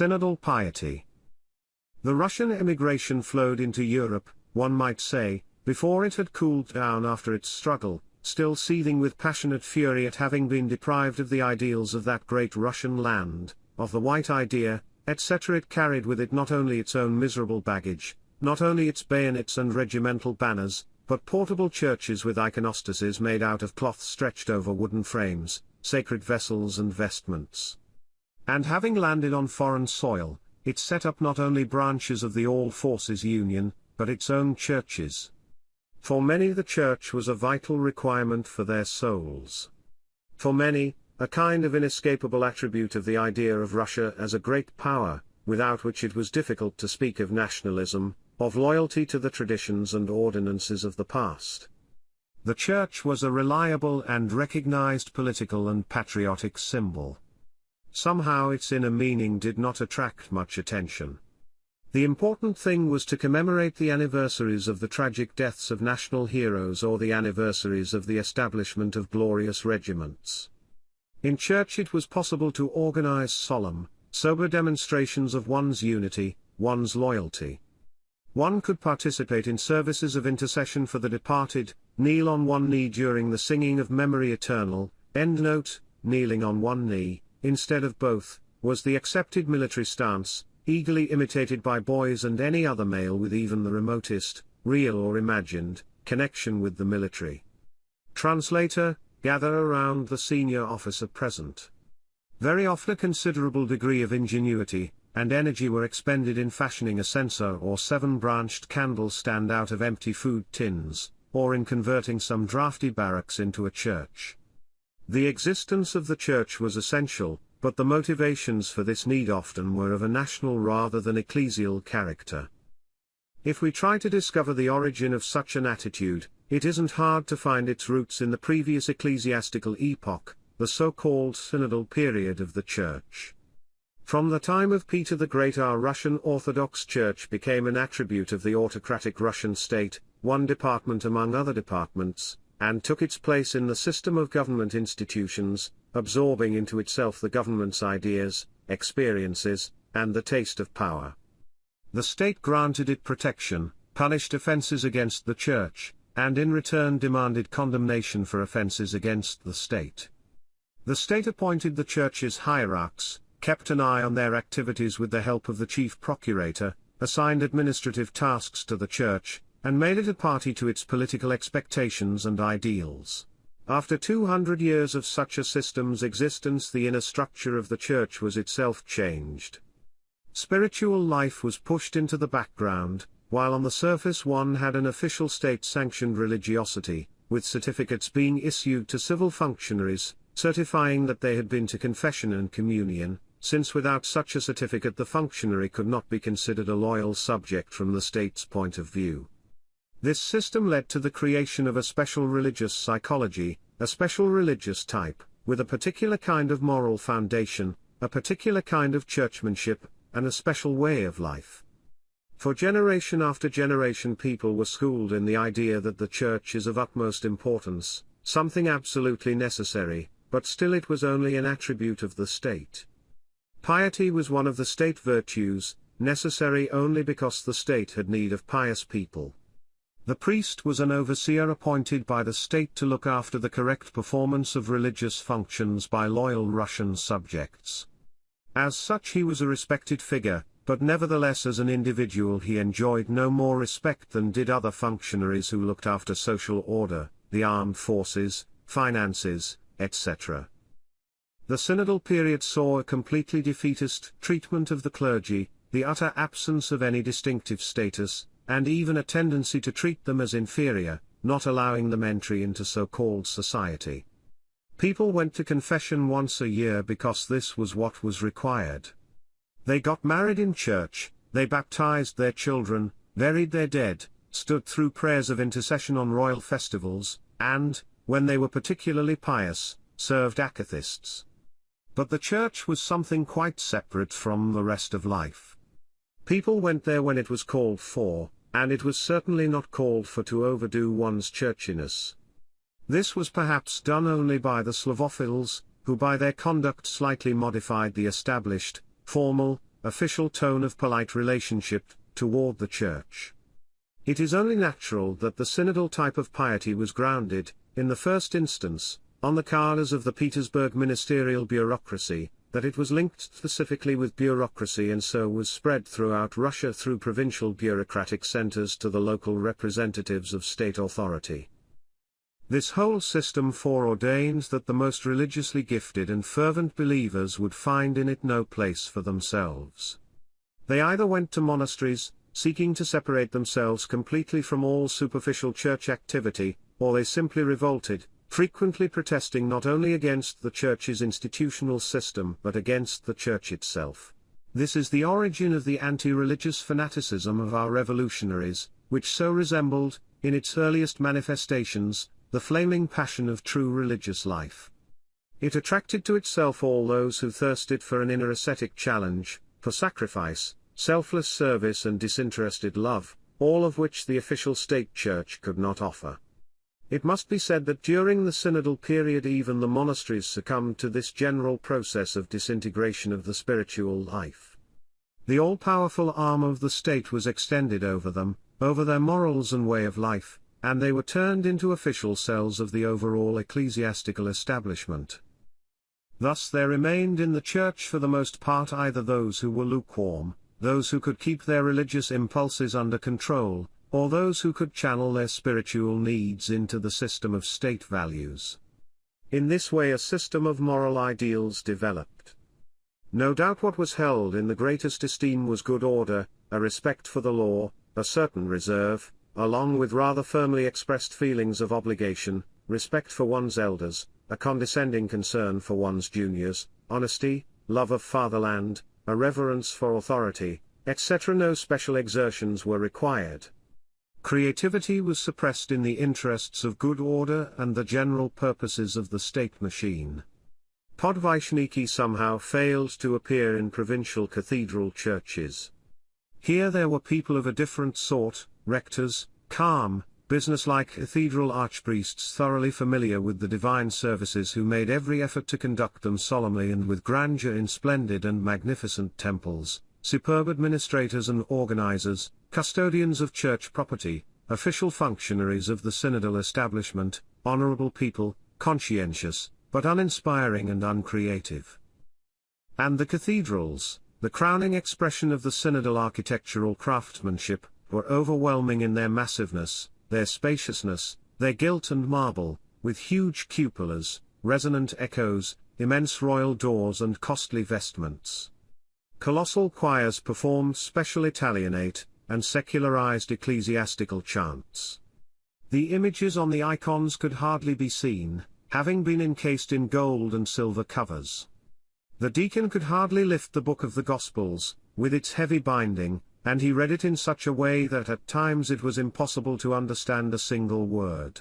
Synodal piety. The Russian emigration flowed into Europe, one might say, before it had cooled down after its struggle, still seething with passionate fury at having been deprived of the ideals of that great Russian land, of the white idea, etc. It carried with it not only its own miserable baggage, not only its bayonets and regimental banners, but portable churches with iconostases made out of cloth stretched over wooden frames, sacred vessels and vestments. And having landed on foreign soil, it set up not only branches of the All Forces Union, but its own churches. For many the church was a vital requirement for their souls. For many, a kind of inescapable attribute of the idea of Russia as a great power, without which it was difficult to speak of nationalism, of loyalty to the traditions and ordinances of the past. The church was a reliable and recognized political and patriotic symbol. Somehow its inner meaning did not attract much attention. The important thing was to commemorate the anniversaries of the tragic deaths of national heroes or the anniversaries of the establishment of glorious regiments. In church it was possible to organize solemn, sober demonstrations of one's unity, one's loyalty. One could participate in services of intercession for the departed, kneel on one knee during the singing of Memory Eternal, endnote, kneeling on one knee, instead of both, was the accepted military stance, eagerly imitated by boys and any other male with even the remotest, real or imagined, connection with the military. Translator, gather around the senior officer present. Very often a considerable degree of ingenuity and energy were expended in fashioning a censer or seven-branched candle stand out of empty food tins, or in converting some drafty barracks into a church. The existence of the church was essential, but the motivations for this need often were of a national rather than ecclesial character. If we try to discover the origin of such an attitude, it isn't hard to find its roots in the previous ecclesiastical epoch, the so-called synodal period of the Church. From the time of Peter the Great our Russian Orthodox Church became an attribute of the autocratic Russian state, one department among other departments, and took its place in the system of government institutions, absorbing into itself the government's ideas, experiences, and the taste of power. The state granted it protection, punished offenses against the Church, and in return demanded condemnation for offenses against the state. The state appointed the Church's hierarchs, kept an eye on their activities with the help of the chief procurator, assigned administrative tasks to the Church, and made it a party to its political expectations and ideals. After 200 years of such a system's existence, the inner structure of the Church was itself changed. Spiritual life was pushed into the background, while on the surface one had an official state-sanctioned religiosity, with certificates being issued to civil functionaries, certifying that they had been to confession and communion, since without such a certificate the functionary could not be considered a loyal subject from the state's point of view. This system led to the creation of a special religious psychology, a special religious type, with a particular kind of moral foundation, a particular kind of churchmanship, and a special way of life. For generation after generation people were schooled in the idea that the Church is of utmost importance, something absolutely necessary, but still it was only an attribute of the state. Piety was one of the state virtues, necessary only because the state had need of pious people. The priest was an overseer appointed by the state to look after the correct performance of religious functions by loyal Russian subjects. As such he was a respected figure, but nevertheless as an individual he enjoyed no more respect than did other functionaries who looked after social order, the armed forces, finances, etc. The synodal period saw a completely defeatist treatment of the clergy, the utter absence of any distinctive status, and even a tendency to treat them as inferior, not allowing them entry into so-called society. People went to confession once a year because this was what was required. They got married in church, they baptized their children, buried their dead, stood through prayers of intercession on royal festivals, and, when they were particularly pious, served acathists. But the church was something quite separate from the rest of life. People went there when it was called for, and it was certainly not called for to overdo one's churchiness. This was perhaps done only by the Slavophiles, who by their conduct slightly modified the established, formal, official tone of polite relationship toward the Church. It is only natural that the synodal type of piety was grounded, in the first instance, on the cadres of the Petersburg ministerial bureaucracy, that it was linked specifically with bureaucracy and so was spread throughout Russia through provincial bureaucratic centers to the local representatives of state authority. This whole system foreordains that the most religiously gifted and fervent believers would find in it no place for themselves. They either went to monasteries, seeking to separate themselves completely from all superficial church activity, or they simply revolted, frequently protesting not only against the Church's institutional system but against the Church itself. This is the origin of the anti-religious fanaticism of our revolutionaries, which so resembled, in its earliest manifestations, the flaming passion of true religious life. It attracted to itself all those who thirsted for an inner ascetic challenge, for sacrifice, selfless service and disinterested love, all of which the official state church could not offer. It must be said that during the synodal period even the monasteries succumbed to this general process of disintegration of the spiritual life. The all-powerful arm of the state was extended over them, over their morals and way of life, and they were turned into official cells of the overall ecclesiastical establishment. Thus there remained in the church for the most part either those who were lukewarm, those who could keep their religious impulses under control, or those who could channel their spiritual needs into the system of state values. In this way a system of moral ideals developed. No doubt what was held in the greatest esteem was good order, a respect for the law, a certain reserve, along with rather firmly expressed feelings of obligation, respect for one's elders, a condescending concern for one's juniors, honesty, love of fatherland, a reverence for authority, etc. No special exertions were required. Creativity was suppressed in the interests of good order and the general purposes of the state machine. Podvychniki somehow failed to appear in provincial cathedral churches. Here there were people of a different sort, rectors, calm, businesslike cathedral archpriests thoroughly familiar with the divine services who made every effort to conduct them solemnly and with grandeur in splendid and magnificent temples, superb administrators and organizers, custodians of church property, official functionaries of the synodal establishment, honorable people, conscientious, but uninspiring and uncreative. And the cathedrals, the crowning expression of the synodal architectural craftsmanship, were overwhelming in their massiveness, their spaciousness, their gilt and marble, with huge cupolas, resonant echoes, immense royal doors and costly vestments. Colossal choirs performed special Italianate, and secularized ecclesiastical chants. The images on the icons could hardly be seen, having been encased in gold and silver covers. The deacon could hardly lift the book of the Gospels, with its heavy binding, and he read it in such a way that at times it was impossible to understand a single word.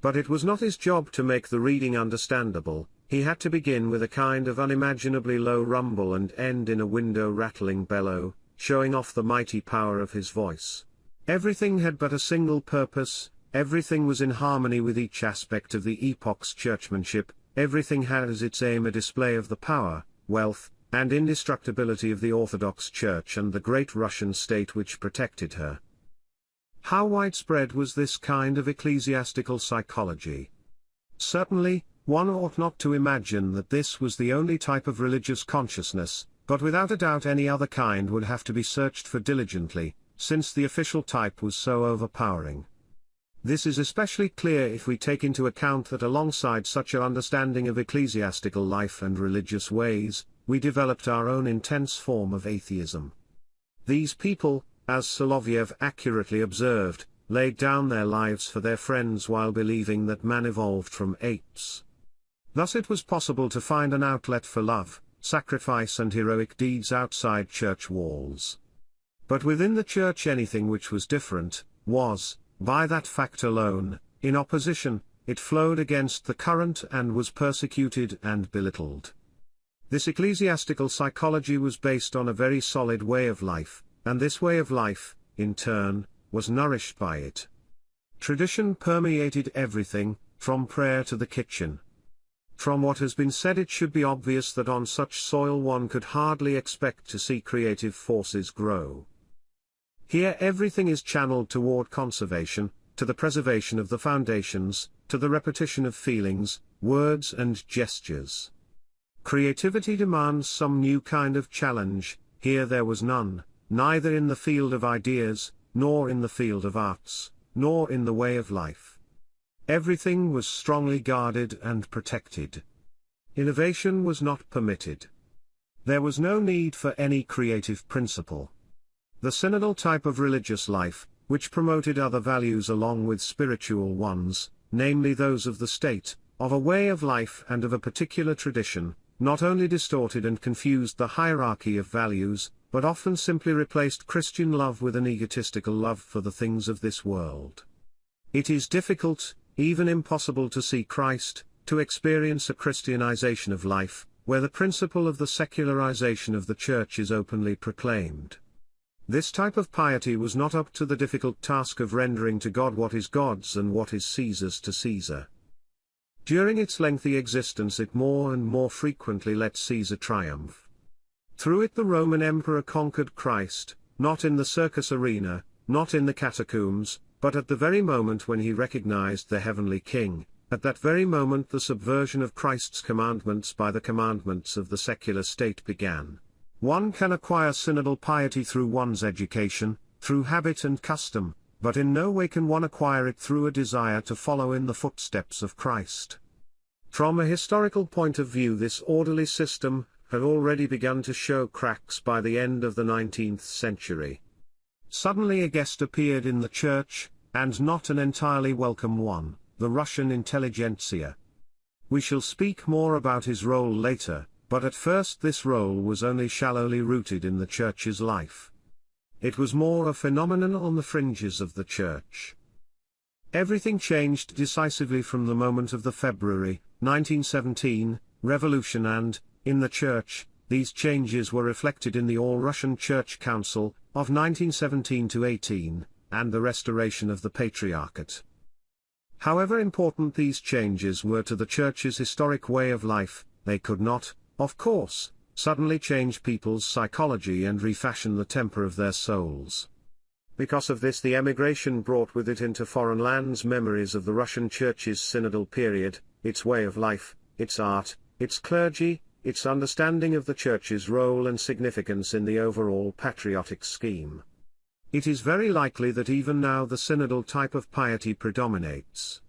But it was not his job to make the reading understandable. He had to begin with a kind of unimaginably low rumble and end in a window-rattling bellow, showing off the mighty power of his voice. Everything had but a single purpose, everything was in harmony with each aspect of the epoch's churchmanship, everything had as its aim a display of the power, wealth, and indestructibility of the Orthodox Church and the great Russian state which protected her. How widespread was this kind of ecclesiastical psychology? Certainly, one ought not to imagine that this was the only type of religious consciousness, but without a doubt any other kind would have to be searched for diligently, since the official type was so overpowering. This is especially clear if we take into account that alongside such an understanding of ecclesiastical life and religious ways, we developed our own intense form of atheism. These people, as Soloviev accurately observed, laid down their lives for their friends while believing that man evolved from apes. Thus it was possible to find an outlet for love, sacrifice and heroic deeds outside church walls. But within the church anything which was different, was, by that fact alone, in opposition, it flowed against the current and was persecuted and belittled. This ecclesiastical psychology was based on a very solid way of life, and this way of life, in turn, was nourished by it. Tradition permeated everything, from prayer to the kitchen. From what has been said, it should be obvious that on such soil one could hardly expect to see creative forces grow. Here everything is channeled toward conservation, to the preservation of the foundations, to the repetition of feelings, words and gestures. Creativity demands some new kind of challenge. Here there was none, neither in the field of ideas, nor in the field of arts, nor in the way of life. Everything was strongly guarded and protected. Innovation was not permitted. There was no need for any creative principle. The synodal type of religious life, which promoted other values along with spiritual ones, namely those of the state, of a way of life and of a particular tradition, not only distorted and confused the hierarchy of values, but often simply replaced Christian love with an egotistical love for the things of this world. It is difficult, even impossible, to see Christ, to experience a Christianization of life, where the principle of the secularization of the Church is openly proclaimed. This type of piety was not up to the difficult task of rendering to God what is God's and what is Caesar's to Caesar. During its lengthy existence it more and more frequently let Caesar triumph. Through it the Roman Emperor conquered Christ, not in the circus arena, not in the catacombs, but at the very moment when he recognized the heavenly King. At that very moment the subversion of Christ's commandments by the commandments of the secular state began. One can acquire synodal piety through one's education, through habit and custom, but in no way can one acquire it through a desire to follow in the footsteps of Christ. From a historical point of view, this orderly system had already begun to show cracks by the end of the 19th century. Suddenly a guest appeared in the church, and not an entirely welcome one, the Russian intelligentsia. We shall speak more about his role later, but at first this role was only shallowly rooted in the Church's life. It was more a phenomenon on the fringes of the Church. Everything changed decisively from the moment of the February, 1917, revolution, and, in the Church, these changes were reflected in the All-Russian Church Council, of 1917–18, and the restoration of the Patriarchate. However important these changes were to the Church's historic way of life, they could not, of course, suddenly change people's psychology and refashion the temper of their souls. Because of this, the emigration brought with it into foreign lands memories of the Russian Church's synodal period, its way of life, its art, its clergy, its understanding of the Church's role and significance in the overall patriotic scheme. It is very likely that even now the synodal type of piety predominates.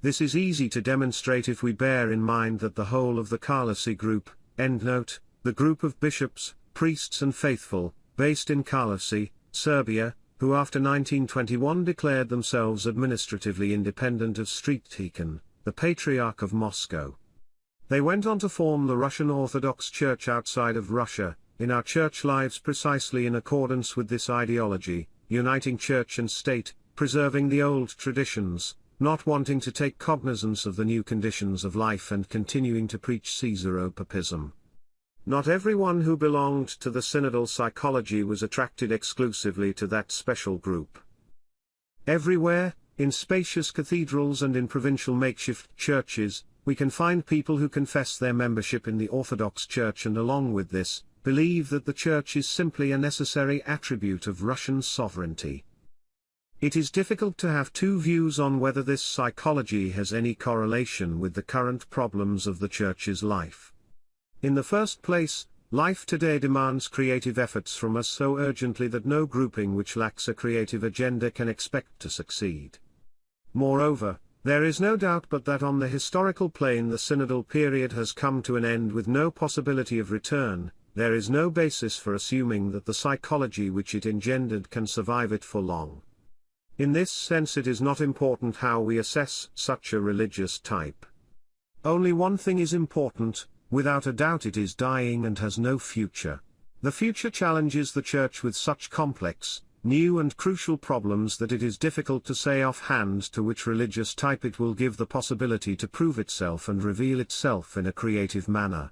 This is easy to demonstrate if we bear in mind that the whole of the Karlosi group, endnote, the group of bishops, priests and faithful, based in Karlosi, Serbia, who after 1921 declared themselves administratively independent of St. Tikhon, the Patriarch of Moscow. They went on to form the Russian Orthodox Church outside of Russia, in our church lives precisely in accordance with this ideology, uniting church and state, preserving the old traditions, not wanting to take cognizance of the new conditions of life and continuing to preach Caesaropapism. Not everyone who belonged to the synodal psychology was attracted exclusively to that special group. Everywhere, in spacious cathedrals and in provincial makeshift churches, we can find people who confess their membership in the Orthodox Church and along with this, believe that the Church is simply a necessary attribute of Russian sovereignty. It is difficult to have two views on whether this psychology has any correlation with the current problems of the Church's life. In the first place, life today demands creative efforts from us so urgently that no grouping which lacks a creative agenda can expect to succeed. Moreover, there is no doubt but that on the historical plane the synodal period has come to an end with no possibility of return. There is no basis for assuming that the psychology which it engendered can survive it for long. In this sense it is not important how we assess such a religious type. Only one thing is important: without a doubt it is dying and has no future. The future challenges the Church with such complex, new and crucial problems that it is difficult to say offhand to which religious type it will give the possibility to prove itself and reveal itself in a creative manner.